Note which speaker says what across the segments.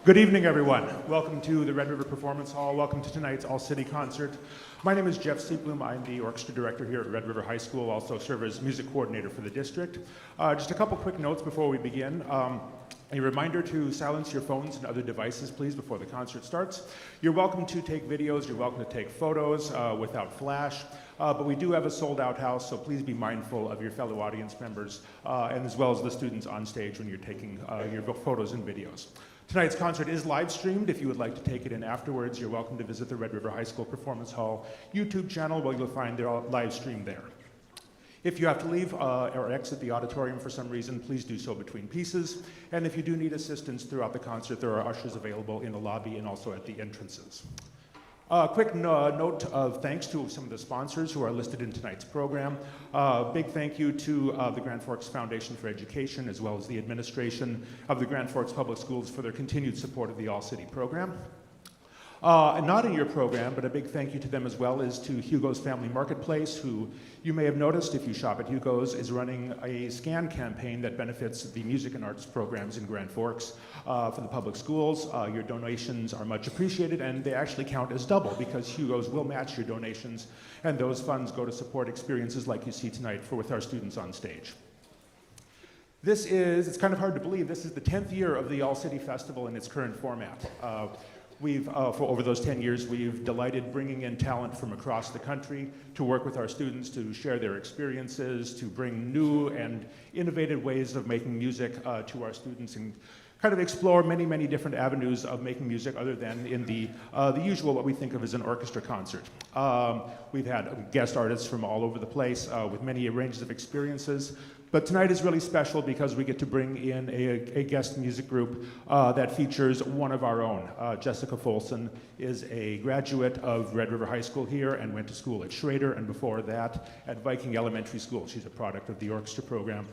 Speaker 1: Good evening, everyone. Welcome to the Red River Performance Hall. Welcome to tonight's all-city concert. My name is Jeff Seablum. I'm the orchestra director here at Red River High School, also serve as music coordinator for the district. Just a couple quick notes before we begin. A reminder to silence your phones and other devices, please, before the concert starts. You're welcome to take videos, you're welcome to take photos without flash, but we do have a sold-out house, so please be mindful of your fellow audience members, and as well as the students on stage when you're taking your photos and videos. Tonight's concert is live streamed. If you would like to take it in afterwards, you're welcome to visit the Red River High School Performance Hall YouTube channel, where you'll find their live stream there. If you have to leave or exit the auditorium for some reason, please do so between pieces. And if you do need assistance throughout the concert, there are ushers available in the lobby and also at the entrances. Quick note of thanks to some of the sponsors who are listed in tonight's program. Big thank you to the Grand Forks Foundation for Education, as well as the administration of the Grand Forks Public Schools for their continued support of the All-City program. Not in your program, but a big thank you to them as well is to Hugo's Family Marketplace, who you may have noticed if you shop at Hugo's is running a scan campaign that benefits the music and arts programs in Grand Forks for the public schools. Your donations are much appreciated, and they actually count as double because Hugo's will match your donations, and those funds go to support experiences like you see tonight with our students on stage. It's kind of hard to believe, this is the 10th year of the All-City Festival in its current format. For over those 10 years, we've delighted bringing in talent from across the country to work with our students to share their experiences, to bring new and innovative ways of making music to our students, and kind of explore many, many different avenues of making music other than in the usual, what we think of as an orchestra concert. We've had guest artists from all over the place with many ranges of experiences. But tonight is really special because we get to bring in a guest music group that features one of our own. Jessica Folson is a graduate of Red River High School here and went to school at Schrader, and before that at Viking Elementary School. She's a product of the orchestra program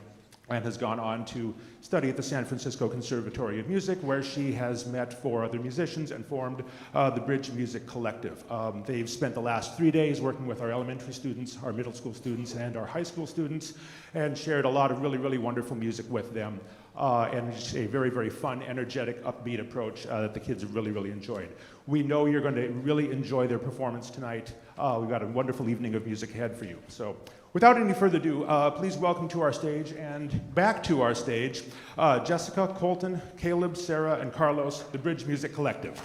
Speaker 1: and has gone on to study at the San Francisco Conservatory of Music, where she has met 4 other musicians and formed the Bridge Music Collective. They've spent the last 3 days working with our elementary students, our middle school students, and our high school students, and shared a lot of really, really wonderful music with them. And just a very, very fun, energetic, upbeat approach that the kids have really, really enjoyed. We know you're going to really enjoy their performance tonight. We've got a wonderful evening of music ahead for you. So, without any further ado, please welcome to our stage and back to our stage, Jessica, Colton, Caleb, Sarah, and Carlos, the Bridge Music Collective.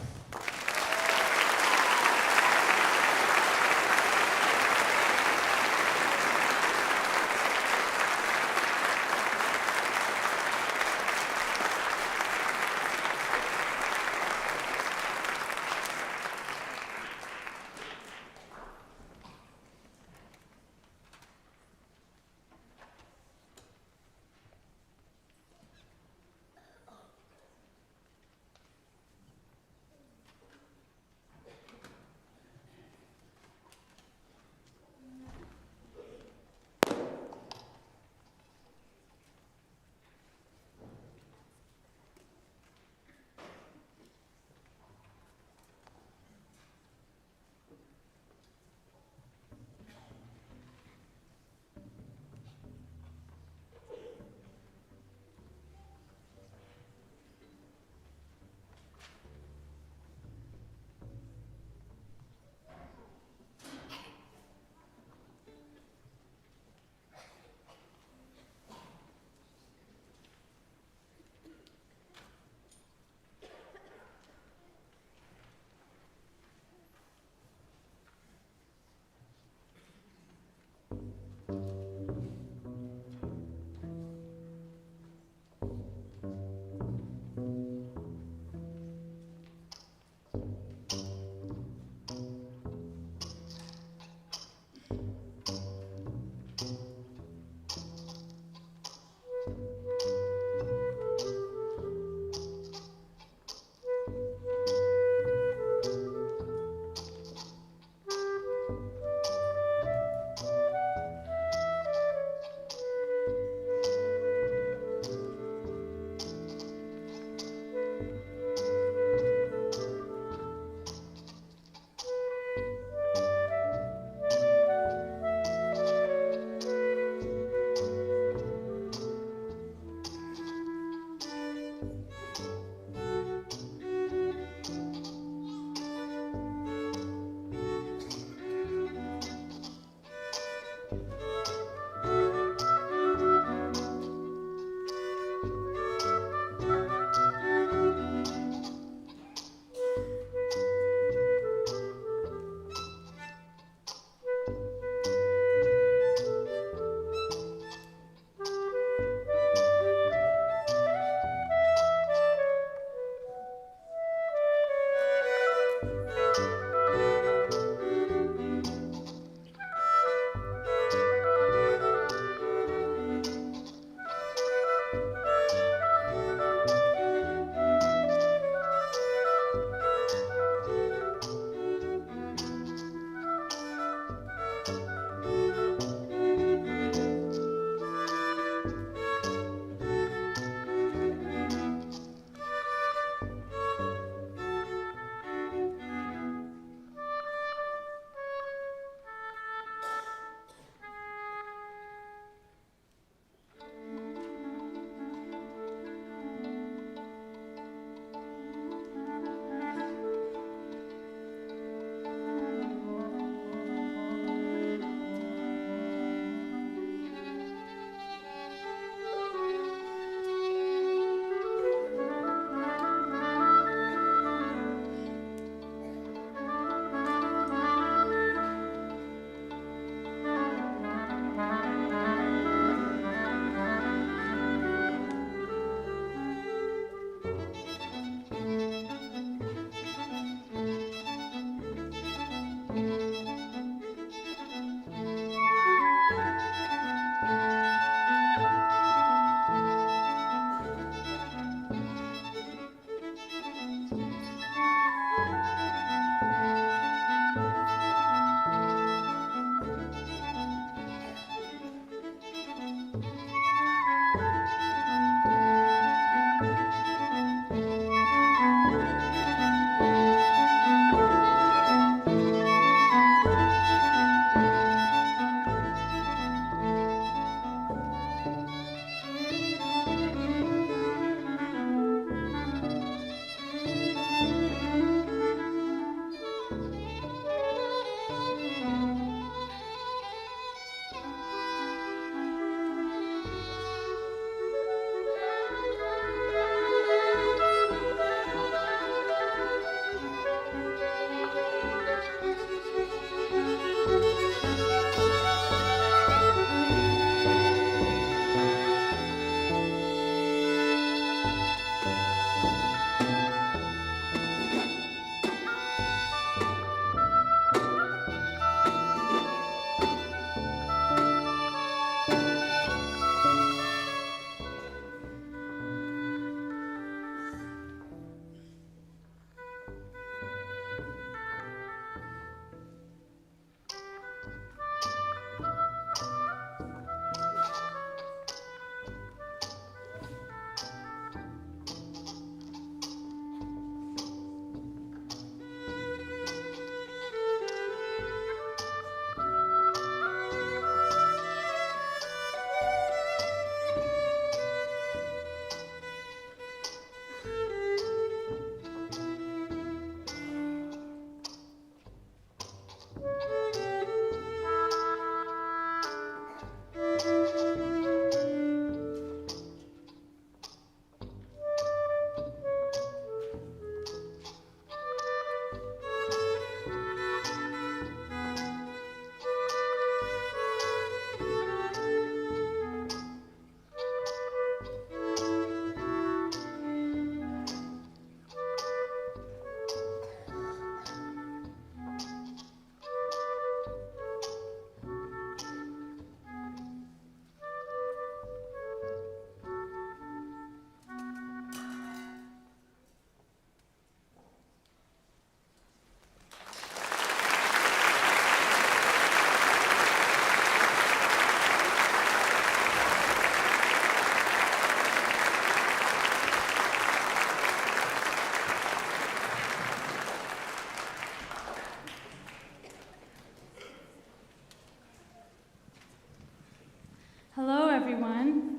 Speaker 2: everyone.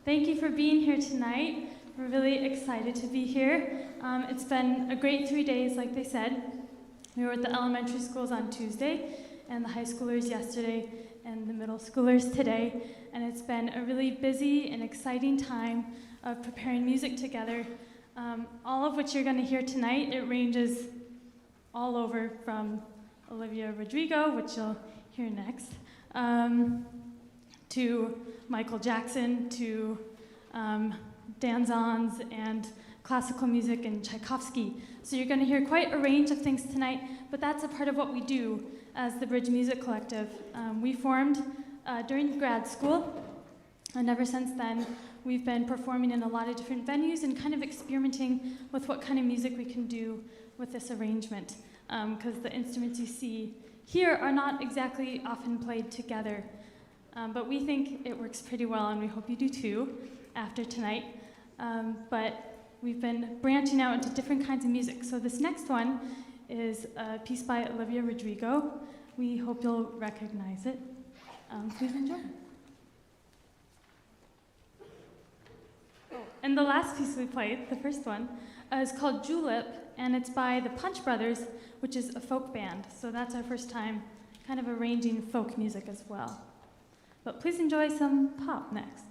Speaker 2: Thank you for being here tonight. We're really excited to be here. It's been a great 3 days, like they said. We were at the elementary schools on Tuesday, and the high schoolers yesterday, and the middle schoolers today. And it's been a really busy and exciting time of preparing music together. All of which you're going to hear tonight. It ranges all over from Olivia Rodrigo, which you'll hear next, to Michael Jackson, to danzons and classical music and Tchaikovsky. So you're going to hear quite a range of things tonight, but that's a part of what we do as the Bridge Music Collective. We formed during grad school, and ever since then, we've been performing in a lot of different venues and kind of experimenting with what kind of music we can do with this arrangement, because the instruments you see here are not exactly often played together. But we think it works pretty well, and we hope you do too after tonight. But we've been branching out into different kinds of music. So this next one is a piece by Olivia Rodrigo. We hope you'll recognize it. Please enjoy. And the last piece we played, the first one, is called Julep, and it's by the Punch Brothers, which is a folk band. So that's our first time kind of arranging folk music as well. But please enjoy some pop next.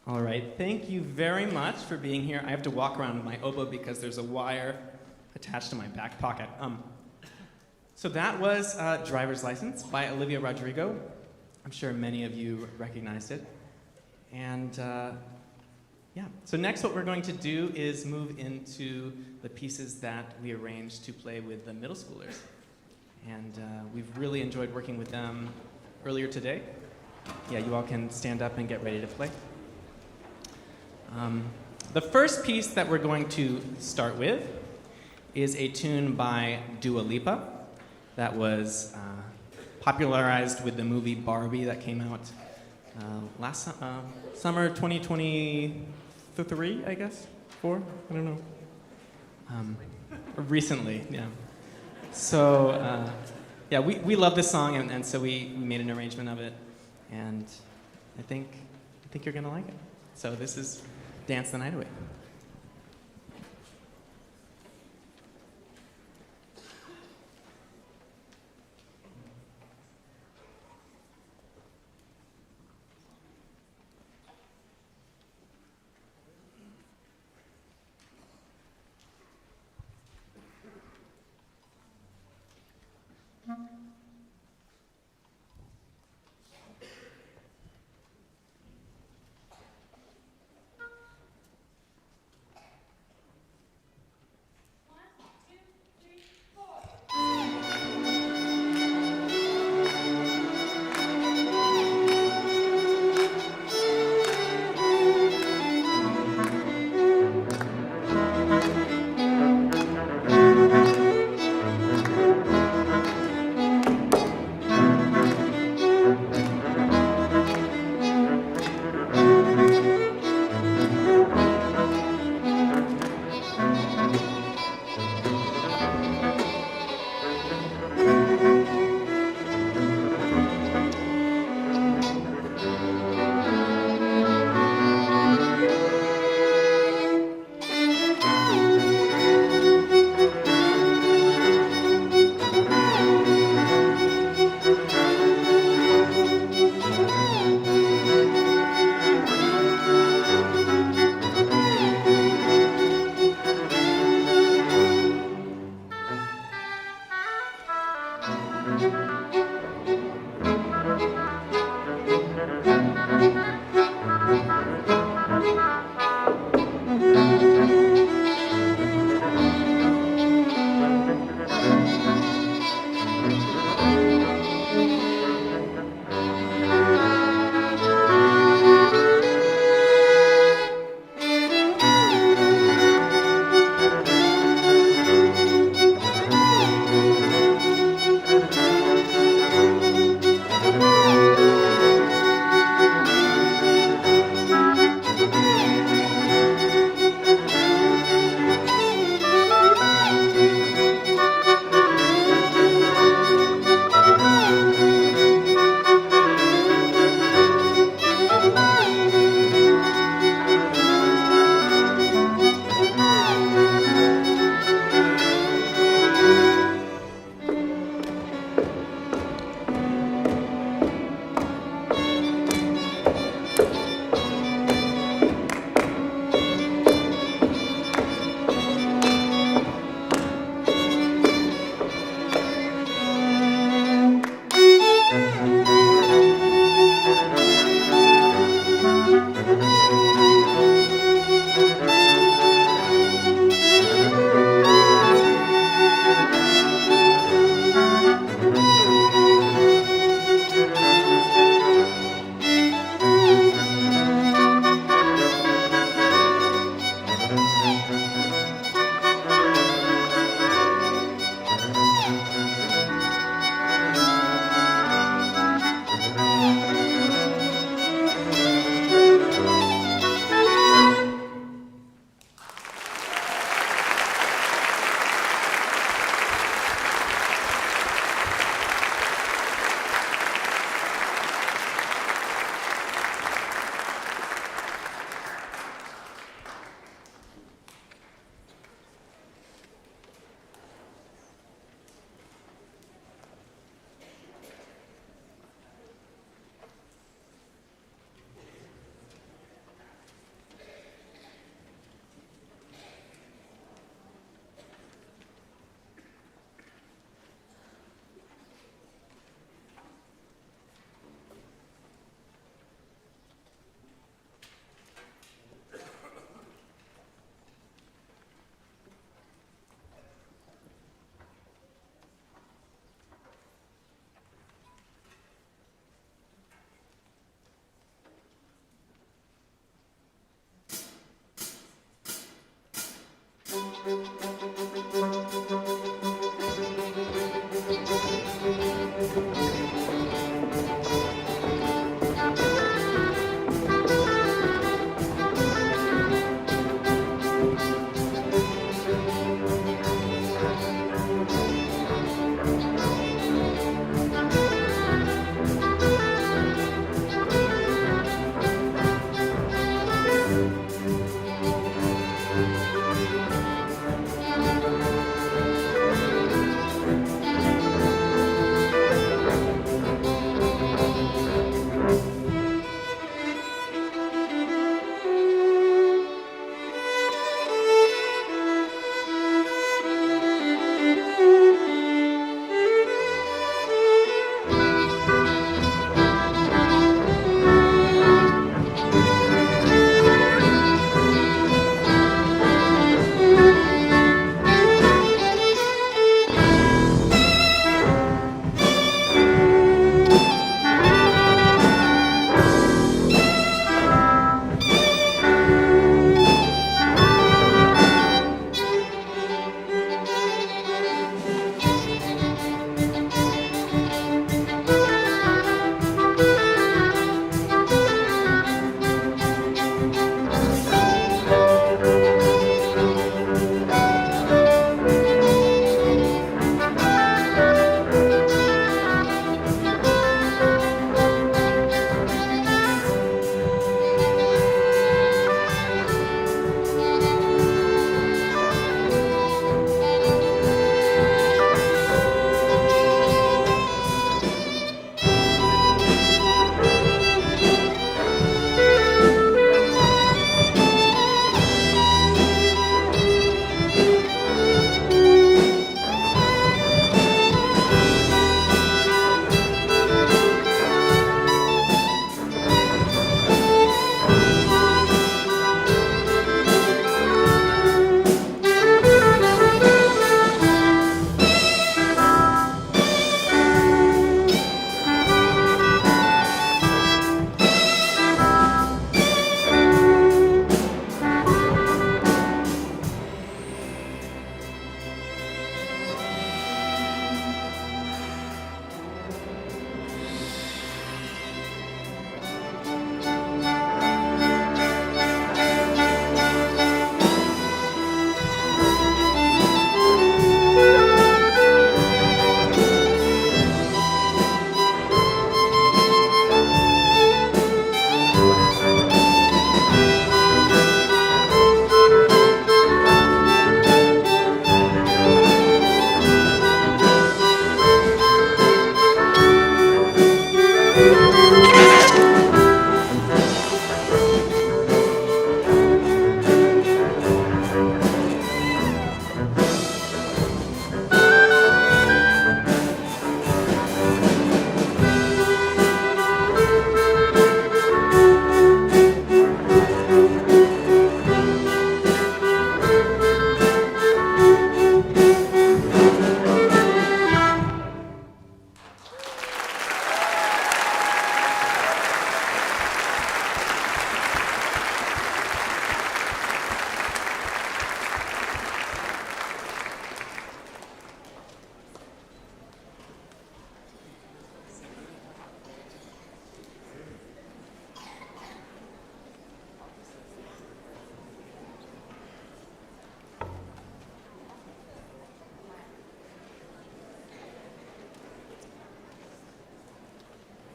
Speaker 3: All right, thank you very much for being here. I have to walk around with my oboe because there's a wire attached to my back pocket. So that was Driver's License by Olivia Rodrigo. I'm sure many of you recognized it. And yeah, so next what we're going to do is move into the pieces that we arranged to play with the middle schoolers. And we've really enjoyed working with them earlier today. Yeah, you all can stand up and get ready to play. The first piece that we're going to start with is a tune by Dua Lipa that was popularized with the movie Barbie that came out last summer 2023, I guess? 4? I don't know. Recently, yeah. So, yeah, we love this song, and so we made an arrangement of it, and I think you're going to like it. So this is Dance the Night Away.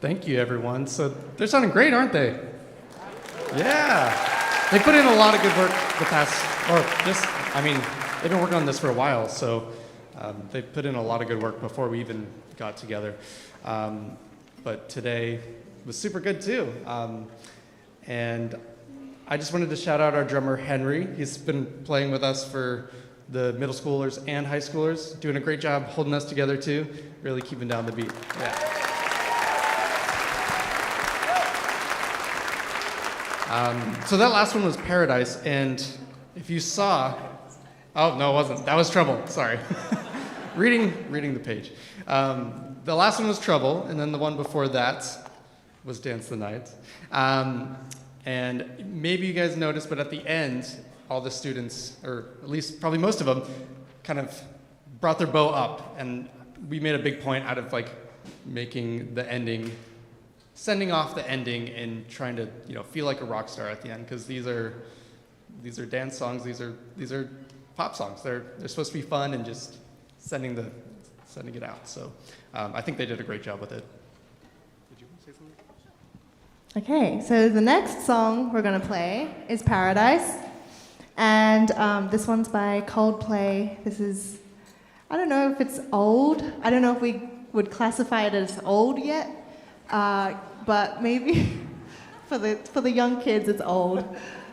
Speaker 4: Thank you, everyone. So they're sounding great, aren't they? Yeah. They put in a lot of good work the past, they've been working on this for a while, so they put in a lot of good work before we even got together. But today was super good too. And I just wanted to shout out our drummer, Henry. He's been playing with us for the middle schoolers and high schoolers, doing a great job holding us together too, really keeping down the beat. Yeah. So that last one was Paradise, and if you saw, oh no, it wasn't. That was Trouble. Sorry, reading the page. The last one was Trouble, and then the one before that was Dance the Night. And maybe you guys noticed, but at the end, all the students, or at least probably most of them, kind of brought their bow up, and we made a big point out of like making the ending, sending off the ending, and trying to feel like a rock star at the end, because these are dance songs, these are pop songs. They're supposed to be fun and just sending it out. So I think they did a great job with it. Did you want to say something?
Speaker 5: Okay, so the next song we're going to play is Paradise. And this one's by Coldplay. This is, I don't know if it's old. I don't know if we would classify it as old yet. But maybe for the young kids it's old.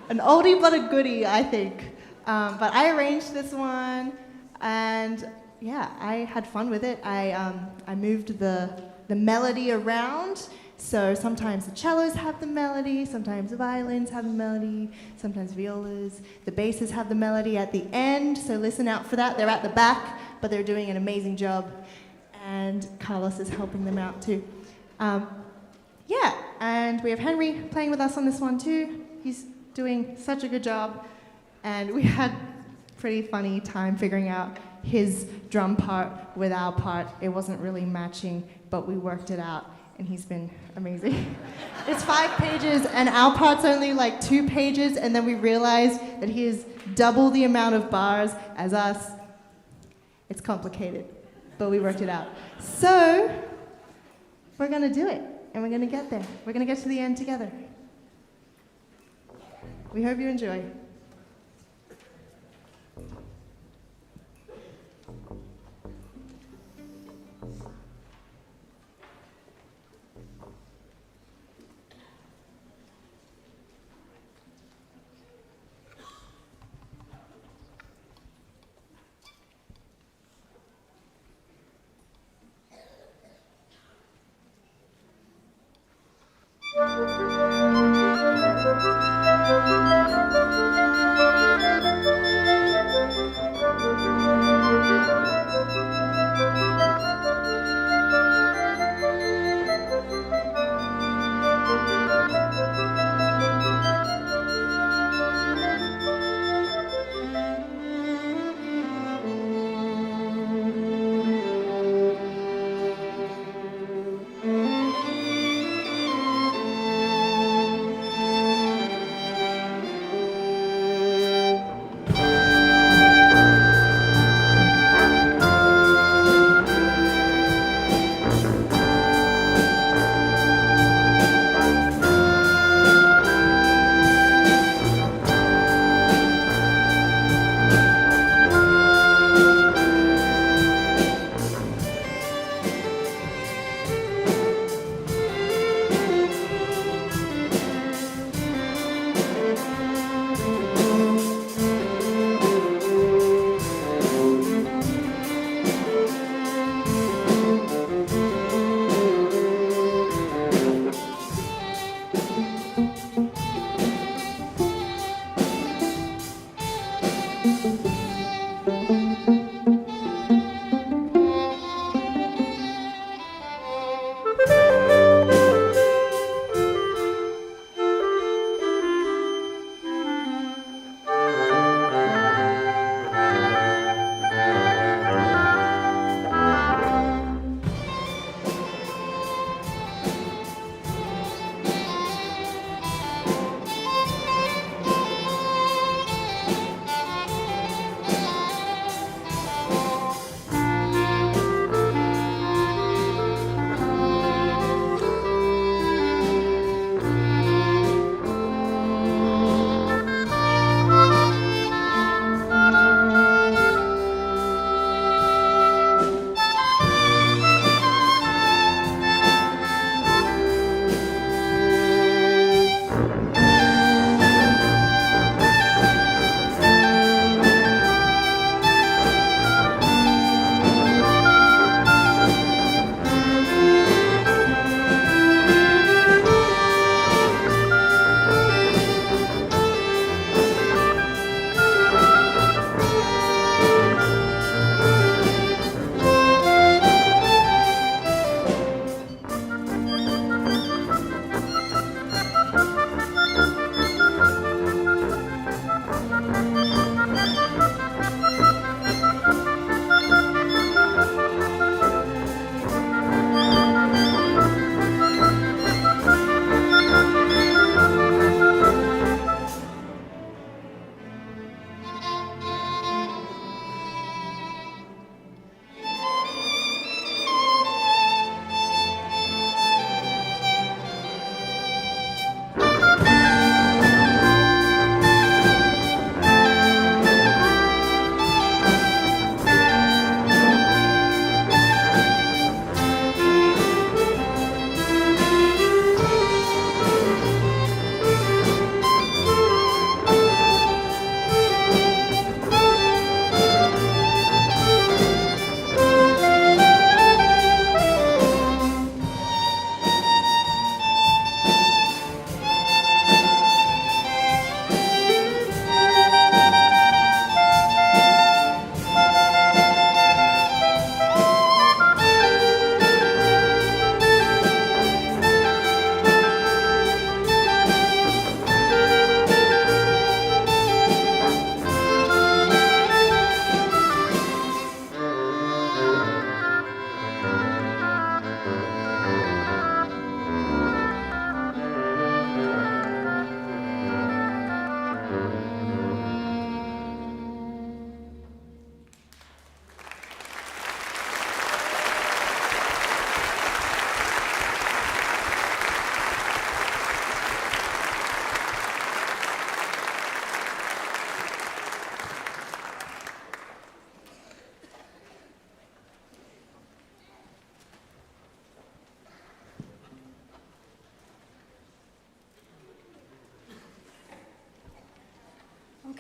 Speaker 5: An oldie but a goodie, I think. But I arranged this one, and yeah, I had fun with it. I moved the melody around. So sometimes the cellos have the melody, sometimes the violins have the melody, sometimes violas. The basses have the melody at the end, so listen out for that. They're at the back, but they're doing an amazing job. And Carlos is helping them out too. Yeah, and we have Henry playing with us on this one too. He's doing such a good job. And we had pretty funny time figuring out his drum part with our part. It wasn't really matching, but we worked it out. And he's been amazing. It's 5 pages, and our part's only like 2 pages, and then we realized that he has double the amount of bars as us. It's complicated, but we worked it out. So, we're gonna do it, and we're gonna get there. We're gonna get to the end together. We hope you enjoy.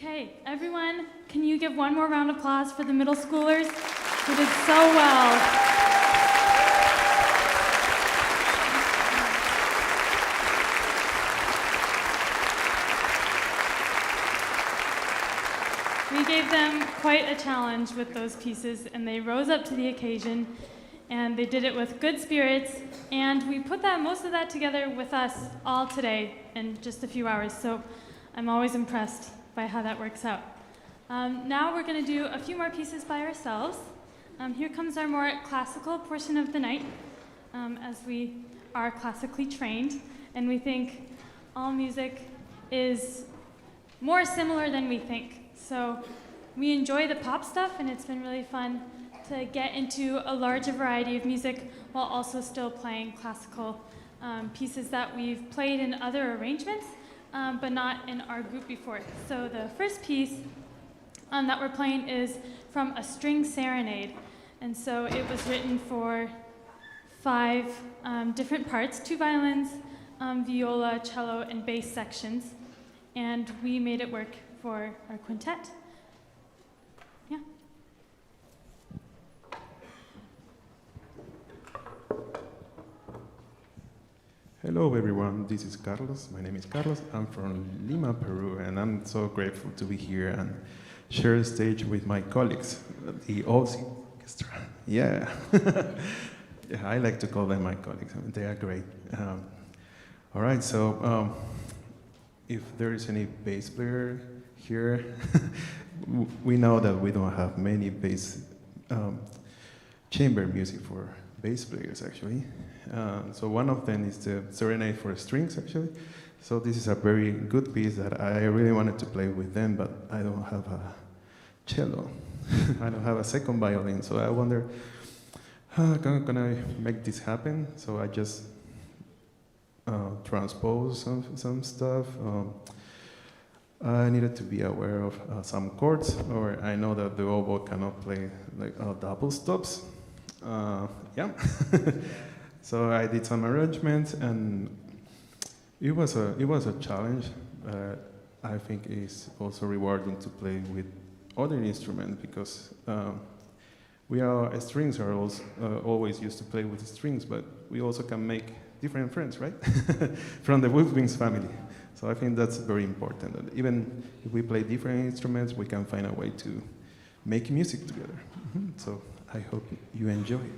Speaker 2: Okay, everyone, can you give one more round of applause for the middle schoolers who did so well? We gave them quite a challenge with those pieces, and they rose up to the occasion, and they did it with good spirits, and we put most of that together with us all today in just a few hours, so I'm always impressed by how that works out. Now we're going to do a few more pieces by ourselves. Here comes our more classical portion of the night, as we are classically trained, and we think all music is more similar than we think. So we enjoy the pop stuff, and it's been really fun to get into a larger variety of music while also still playing classical pieces that we've played in other arrangements, but not in our group before. So the first piece that we're playing is from a string serenade. And so it was written for 5 different parts, 2 violins, viola, cello, and bass sections. And we made it work for our quintet. Yeah.
Speaker 6: Hello everyone, this is Carlos. My name is Carlos. I'm from Lima, Peru, and I'm so grateful to be here and share a stage with my colleagues, the Orchestra. Yeah. Yeah, I like to call them my colleagues. I mean, they are great. All right, so if there is any bass player here, we know that we don't have many bass chamber music for bass players, actually. So one of them is the Serenade for Strings, actually. So this is a very good piece that I really wanted to play with them, but I don't have a cello. I don't have a second violin, so I wonder, how can I make this happen? So I just transpose some stuff. I needed to be aware of some chords, or I know that the oboe cannot play like double stops. Yeah. So I did some arrangements, and it was a challenge. I think it's also rewarding to play with other instruments because strings are also, always used to play with strings, but we also can make different friends, right? From the woodwinds family. So I think that's very important. And even if we play different instruments, we can find a way to make music together. So I hope you enjoy it.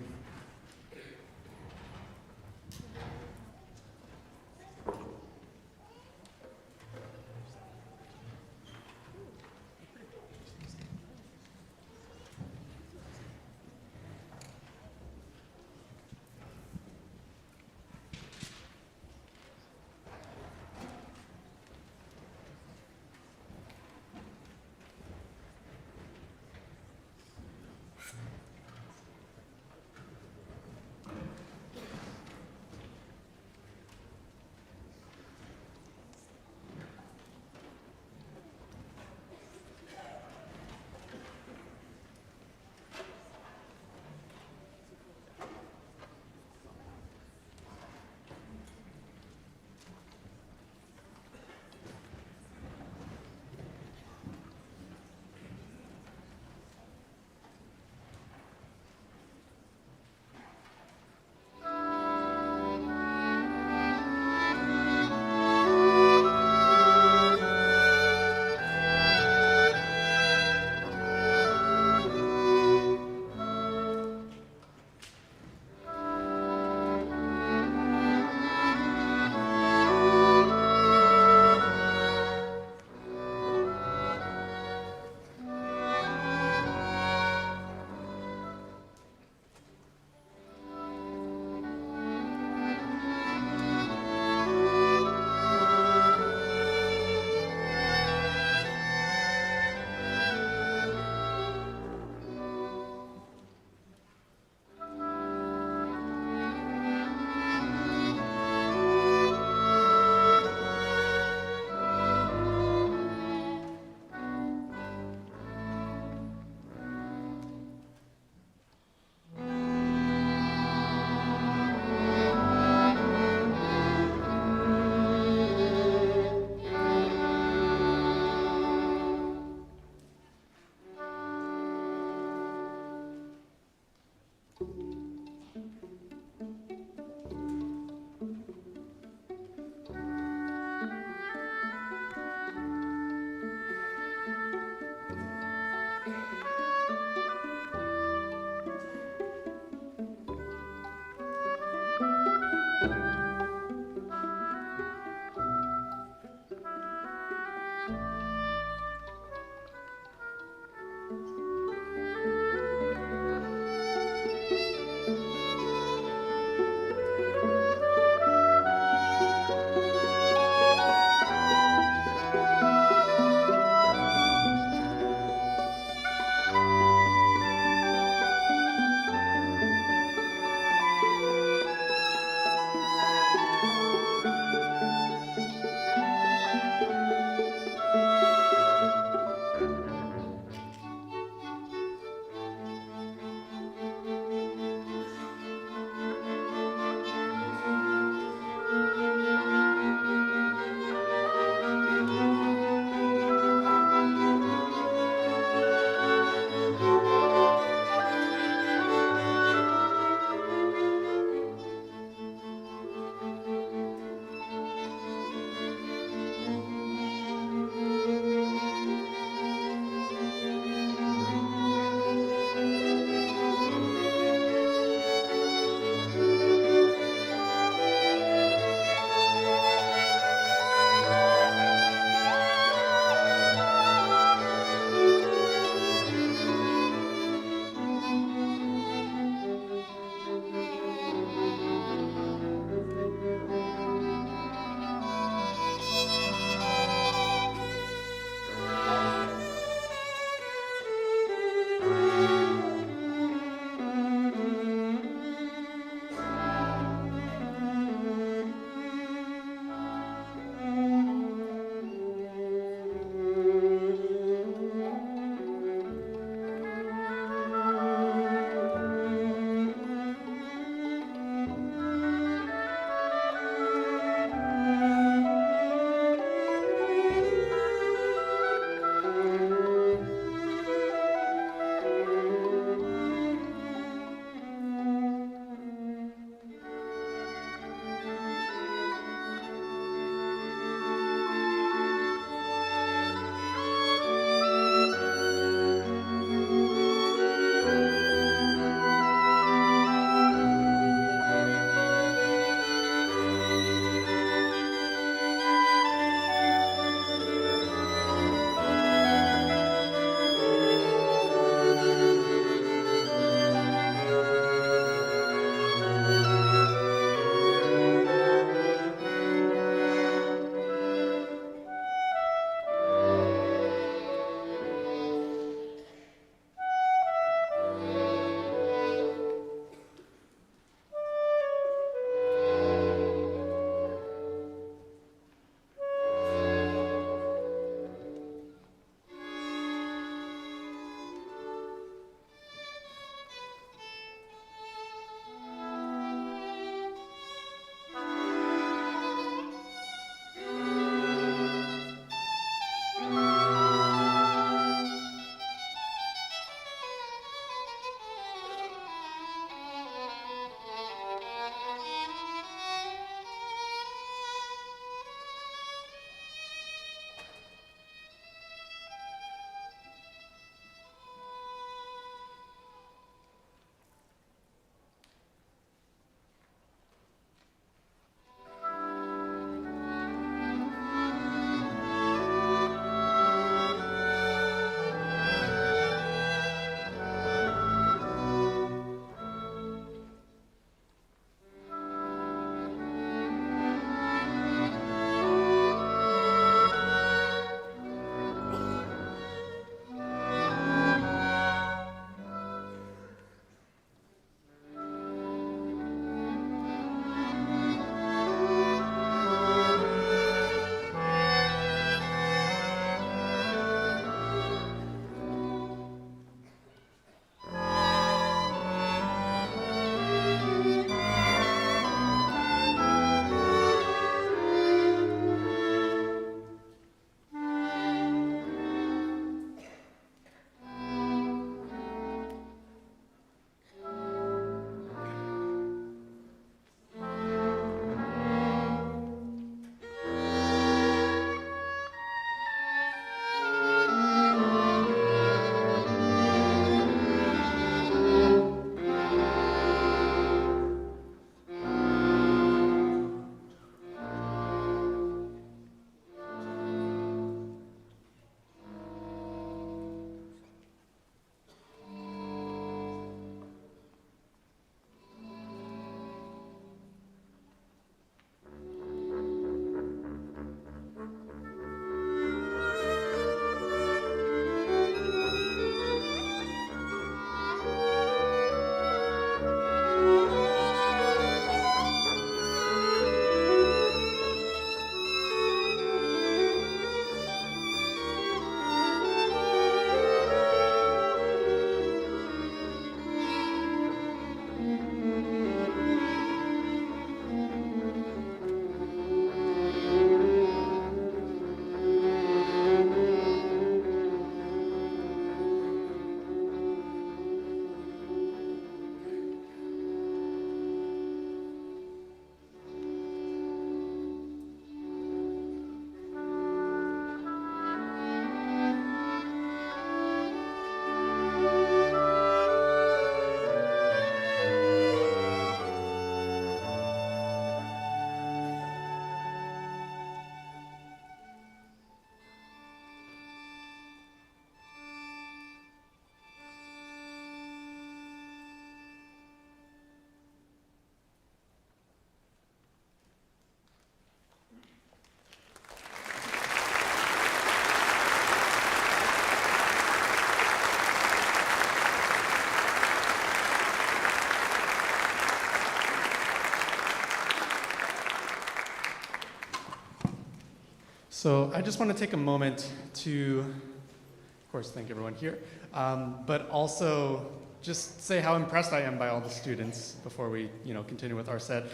Speaker 4: So I just want to take a moment to, of course, thank everyone here, but also just say how impressed I am by all the students before we, continue with our set.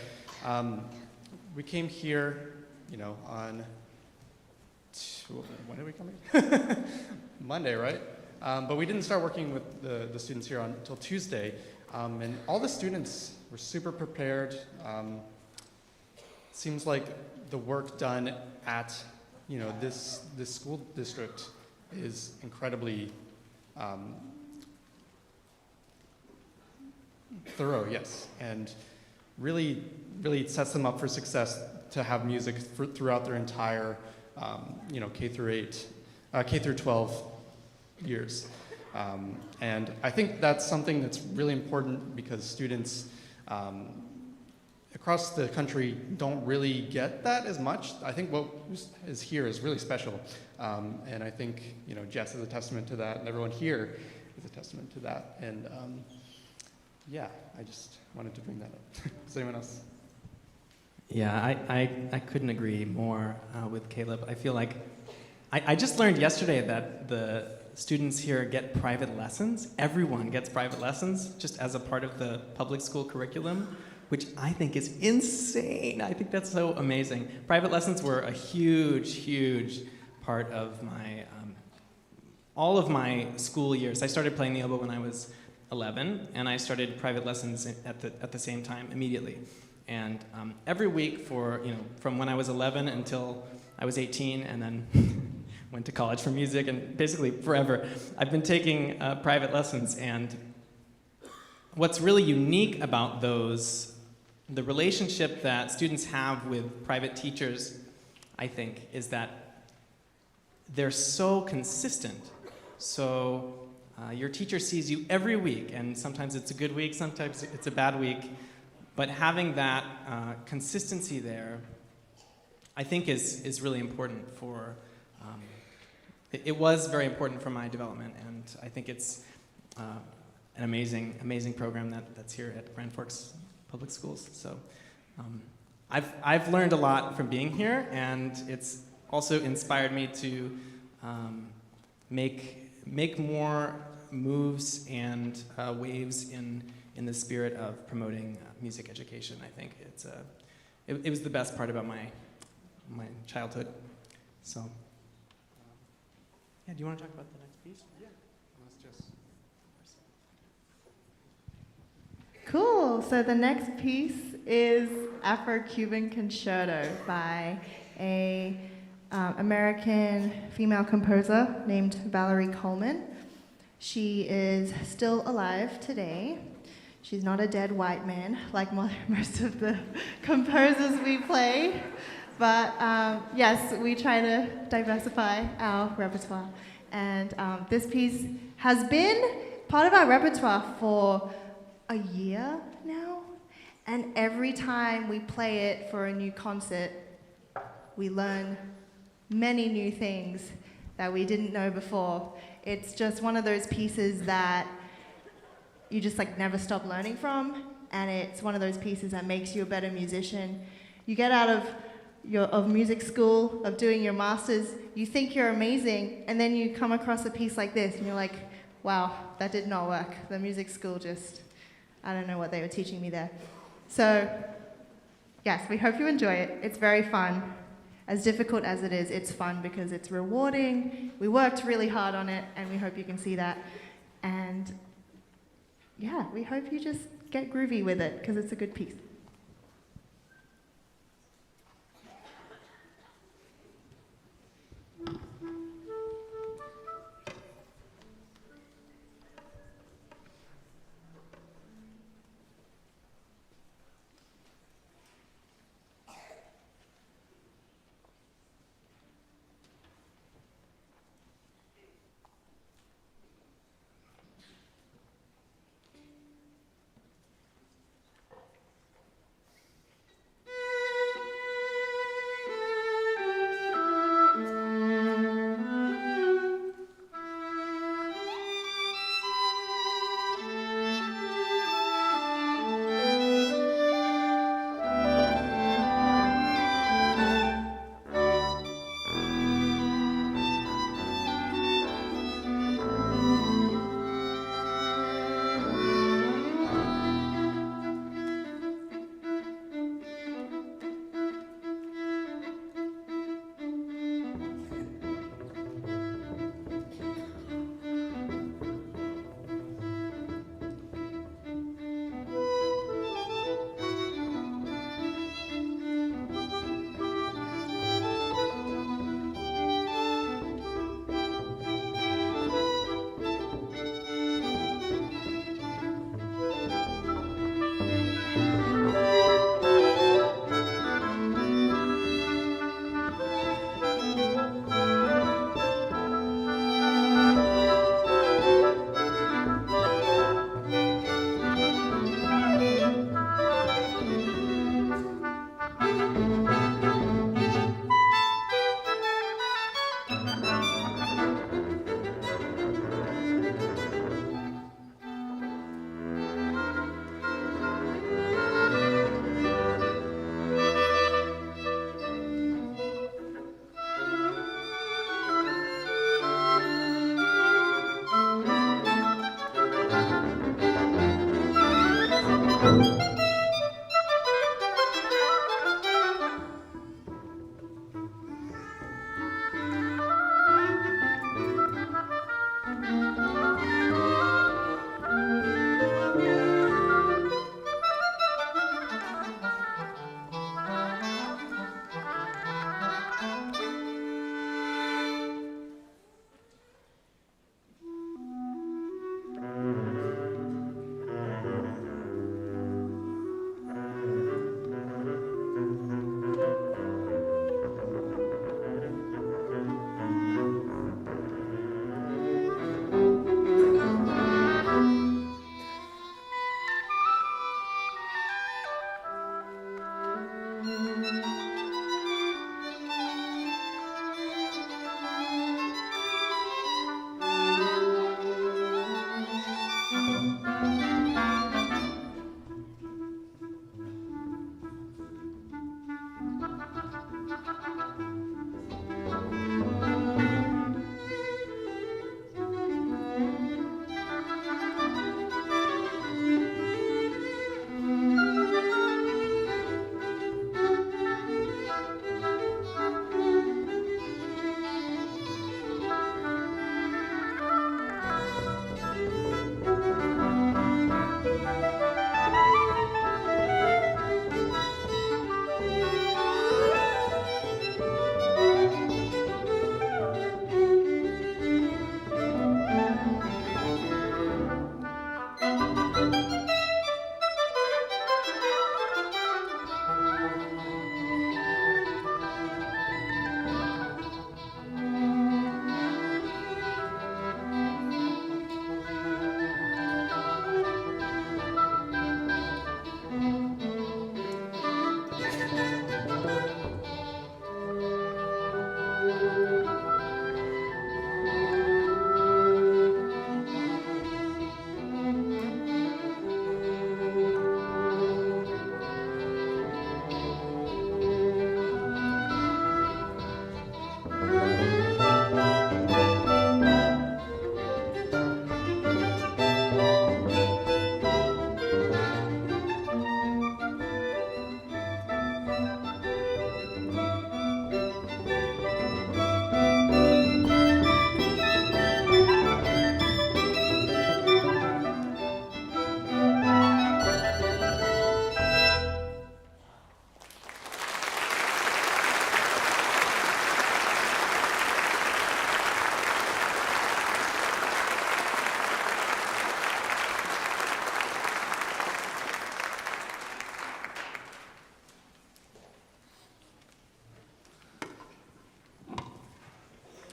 Speaker 4: We came here, on when did we come here? Monday, right? But we didn't start working with the students here until Tuesday, and all the students were super prepared. Seems like the work done at this school district is incredibly thorough, yes, and really sets them up for success to have music throughout their entire K through 12 years. And I think that's something that's really important because students across the country don't really get that as much. I think what is here is really special. And I think, Jess is a testament to that, and everyone here is a testament to that. And yeah, I just wanted to bring that up. Does anyone else?
Speaker 3: Yeah, I couldn't agree more with Caleb. I feel like I just learned yesterday that the students here get private lessons. Everyone gets private lessons just as a part of the public school curriculum, which I think is insane. I think that's so amazing. Private lessons were a huge part of my all of my school years. I started playing the oboe when I was 11, and I started private lessons at the same time immediately. And every week from when I was 11 until I was 18, and then went to college for music, and basically forever, I've been taking private lessons. And what's really unique about those, the relationship that students have with private teachers, I think, is that they're so consistent. So your teacher sees you every week, and sometimes it's a good week, sometimes it's a bad week. But having that consistency there, I think is really important for, it was very important for my development, and I think it's an amazing program that's here at Grand Forks Public Schools. So I've learned a lot from being here, and it's also inspired me to make more moves and waves in the spirit of promoting music education. I think it was the best part about my childhood. So, yeah, do you want to talk about the next piece? Yeah. Let's just.
Speaker 5: Cool. So the next piece is Afro-Cuban Concerto by a American female composer named Valerie Coleman. She is still alive today. She's not a dead white man like most of the composers we play. But yes, we try to diversify our repertoire. And this piece has been part of our repertoire for a year now. And every time we play it for a new concert, we learn many new things that we didn't know before. It's just one of those pieces that you just never stop learning from, and it's one of those pieces that makes you a better musician. You get out of music school, of doing your masters, you think you're amazing, and then you come across a piece like this, and you're like, wow, that did not work. The music school I don't know what they were teaching me there. So, yes, we hope you enjoy it. It's very fun. As difficult as it is, it's fun because it's rewarding. We worked really hard on it, and we hope you can see that. And yeah, we hope you just get groovy with it because it's a good piece.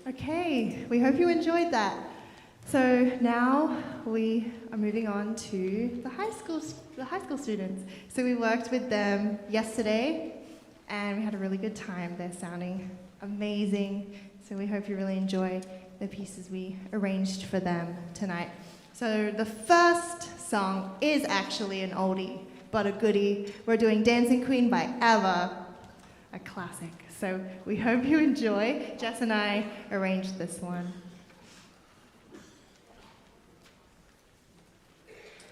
Speaker 5: Okay, we hope you enjoyed that. So now we are moving on to the high school students. So we worked with them yesterday, and we had a really good time. They're sounding amazing. So we hope you really enjoy the pieces we arranged for them tonight. So the first song is actually an oldie, but a goodie. We're doing Dancing Queen by ABBA, a classic. So we hope you enjoy. Jess and I arranged this one.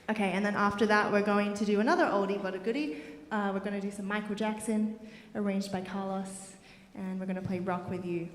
Speaker 5: Okay, and then after that, we're going to do another oldie but a goodie. We're going to do some Michael Jackson, arranged by Carlos, and we're going to play Rock With You.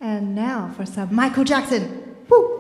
Speaker 5: And now for some Michael Jackson. Woo!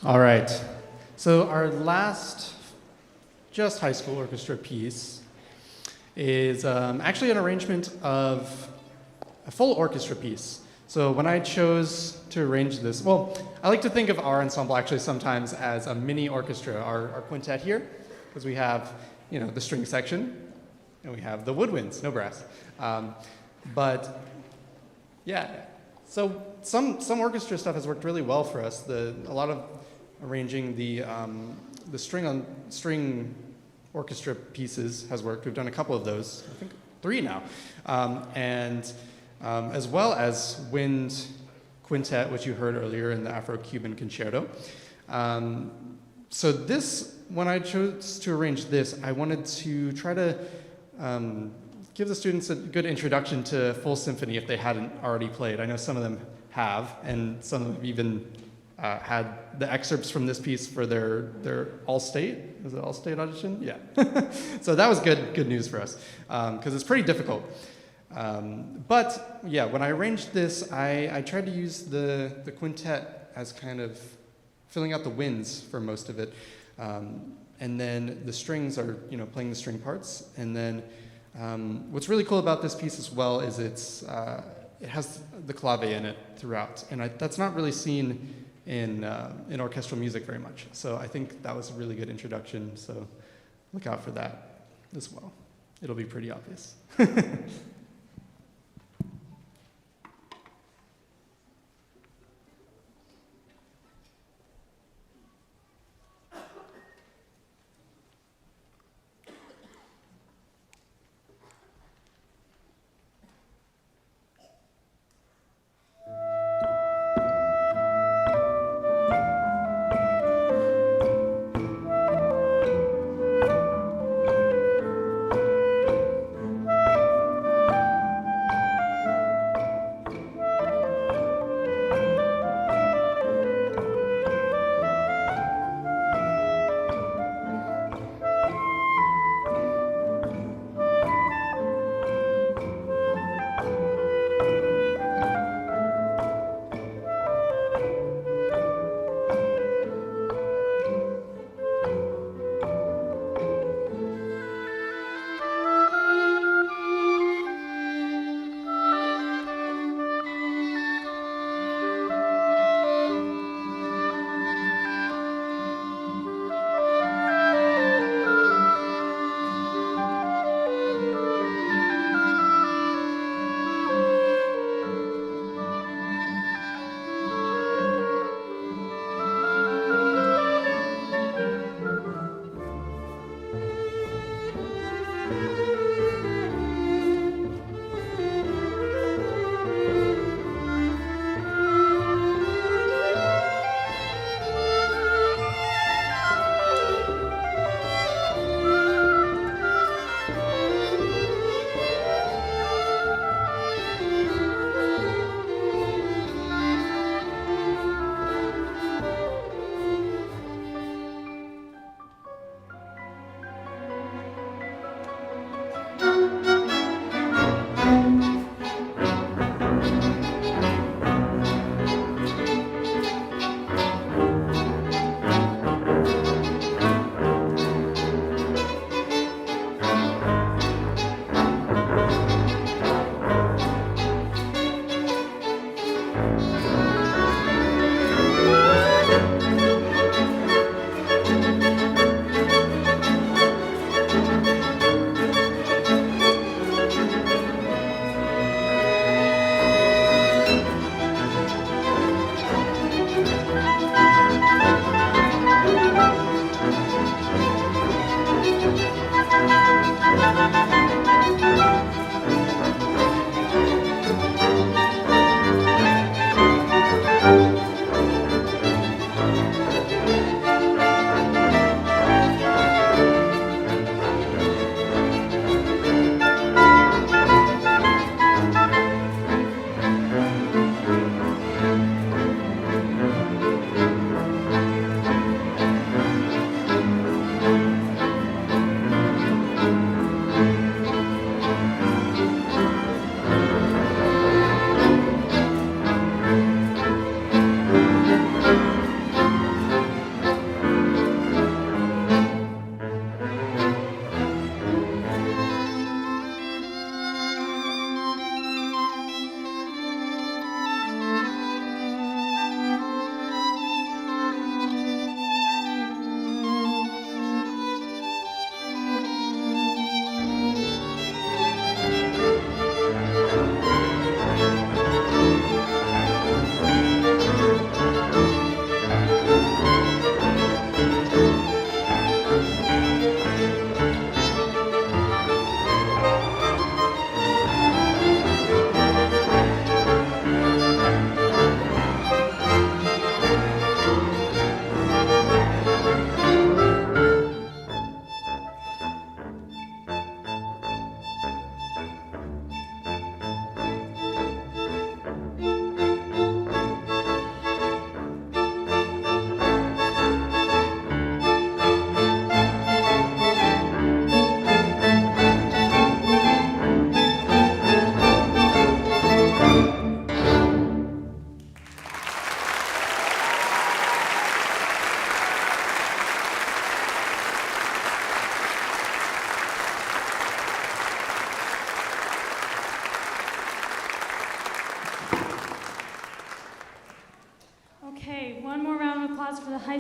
Speaker 4: All right. So our last just high school orchestra piece is actually an arrangement of a full orchestra piece. So when I chose to arrange this, well, I like to think of our ensemble actually sometimes as a mini orchestra, our quintet here, because we have, the string section, and we have the woodwinds, no brass. But yeah, so some orchestra stuff has worked really well for us. A lot of arranging the string orchestra pieces has worked. We've done a couple of those, I think 3 now, and as well as wind quintet, which you heard earlier in the Afro-Cuban concerto. So this, when I chose to arrange this, I wanted to try to give the students a good introduction to full symphony if they hadn't already played. I know some of them have, and some of them even had the excerpts from this piece for their all-state. Is it all-state audition? Yeah. So that was good news for us, because it's pretty difficult. But yeah, when I arranged this, I tried to use the quintet as kind of filling out the winds for most of it. and then the strings are, playing the string parts. And then what's really cool about this piece as well is it has the clave in it throughout, and that's not really seen in orchestral music very much. So I think that was a really good introduction. So look out for that as well. It'll be pretty obvious.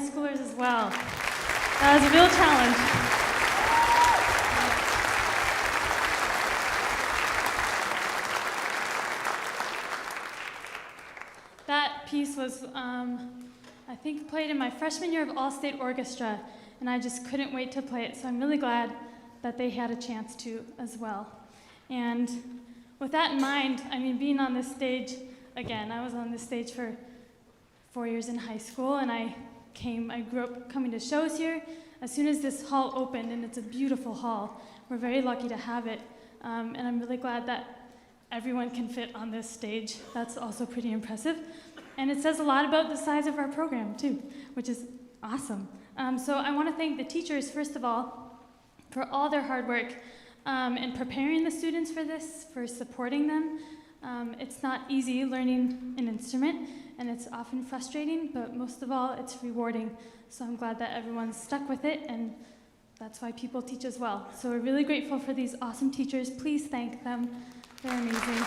Speaker 2: schoolers as well. That was a real challenge. That piece was, I think, played in my freshman year of all-state orchestra, and I just couldn't wait to play it, so I'm really glad that they had a chance to as well. And with that in mind, I mean, being on this stage, again, I was on this stage for 4 years in high school, and I grew up coming to shows here. As soon as this hall opened, and it's a beautiful hall, we're very lucky to have it, and I'm really glad that everyone can fit on this stage. That's also pretty impressive. And it says a lot about the size of our program, too, which is awesome. So I want to thank the teachers, first of all, for all their hard work in preparing the students for this, for supporting them. It's not easy learning an instrument, and it's often frustrating, but most of all, it's rewarding. So I'm glad that everyone's stuck with it, and that's why people teach as well. So we're really grateful for these awesome teachers. Please thank them. They're amazing.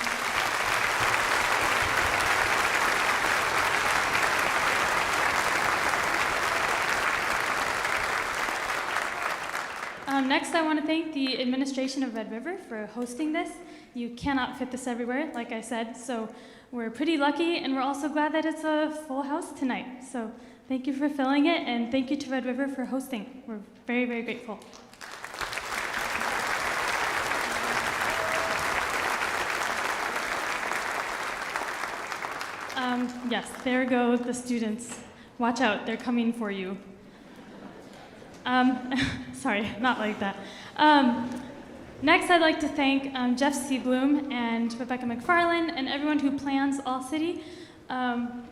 Speaker 2: Next, I want to thank the administration of Red River for hosting this. You cannot fit this everywhere, like I said, so we're pretty lucky, and we're also glad that it's a full house tonight. So thank you for filling it, and thank you to Red River for hosting. We're very, very grateful. Yes, there go the students. Watch out, they're coming for you. Sorry, not like that. Next, I'd like to thank Jeff Seabloom and Rebecca McFarland and everyone who plans All City.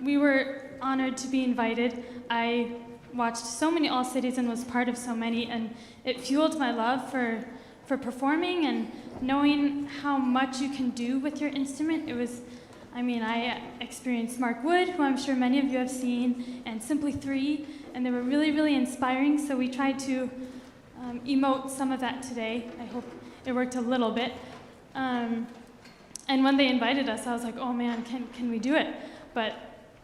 Speaker 2: We were honored to be invited. I watched so many All Cities and was part of so many, and it fueled my love for performing and knowing how much you can do with your instrument. I experienced Mark Wood, who I'm sure many of you have seen, and Simply 3, and they were really, really inspiring, so we tried to emote some of that today. I hope it worked a little bit. And when they invited us, I was like, oh man, can we do it? But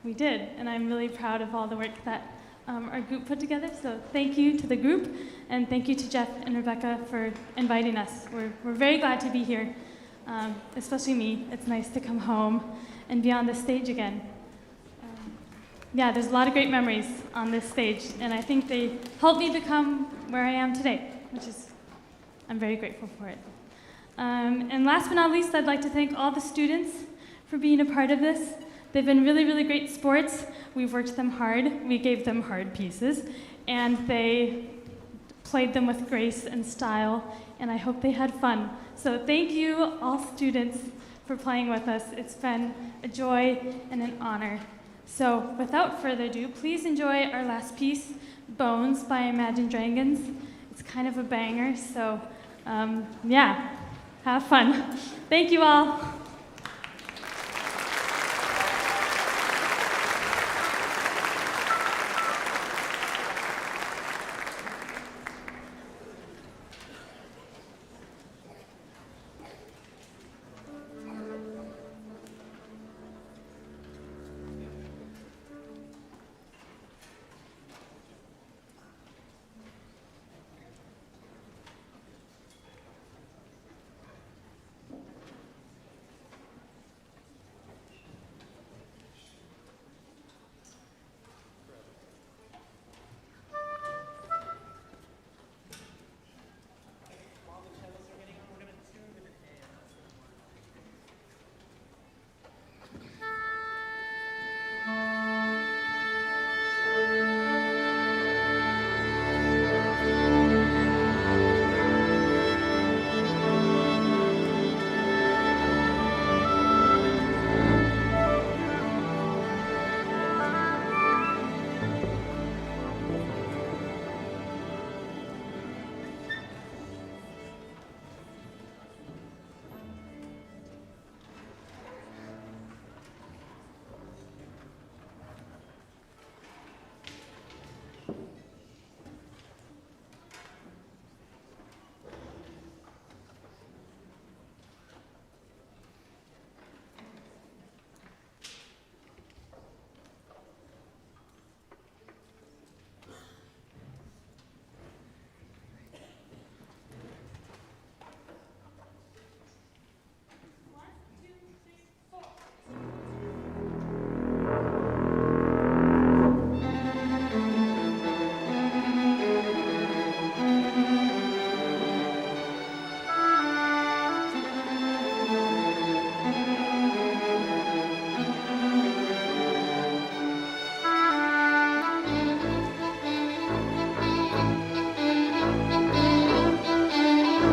Speaker 2: we did, and I'm really proud of all the work that our group put together, so thank you to the group, and thank you to Jeff and Rebecca for inviting us. We're very glad to be here. Especially me. It's nice to come home and be on this stage again. Yeah, there's a lot of great memories on this stage, and I think they helped me become where I am today, I'm very grateful for it. And last but not least, I'd like to thank all the students for being a part of this. They've been really, really great sports. We've worked them hard. We gave them hard pieces, and they played them with grace and style, and I hope they had fun. So thank you, all students, for playing with us. It's been a joy and an honor. So without further ado, please enjoy our last piece, Bones by Imagine Dragons. It's kind of a banger, so yeah, have fun. Thank you all.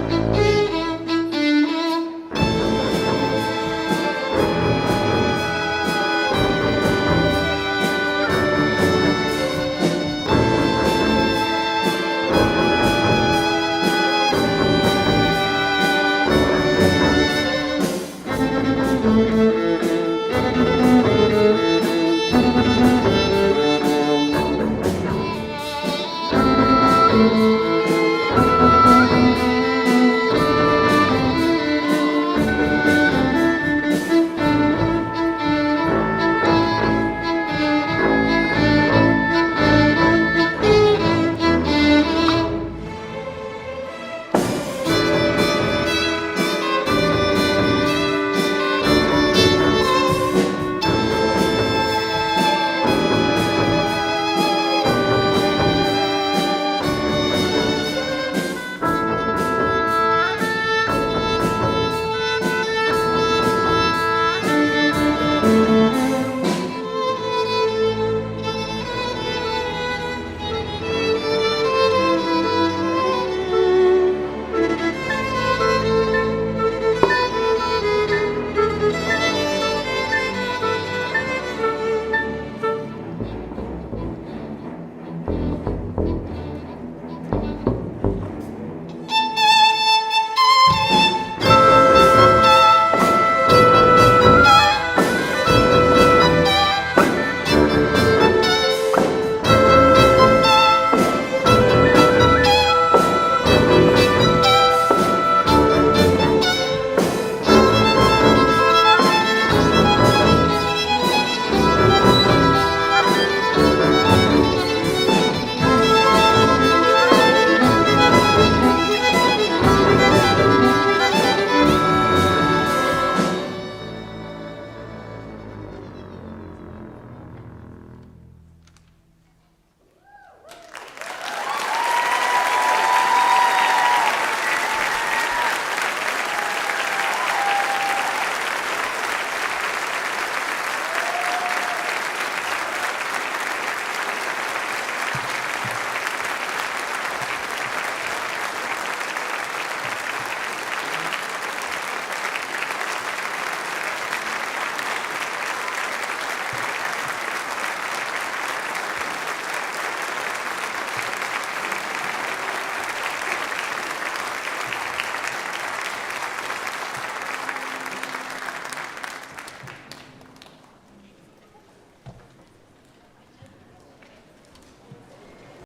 Speaker 5: Thank you.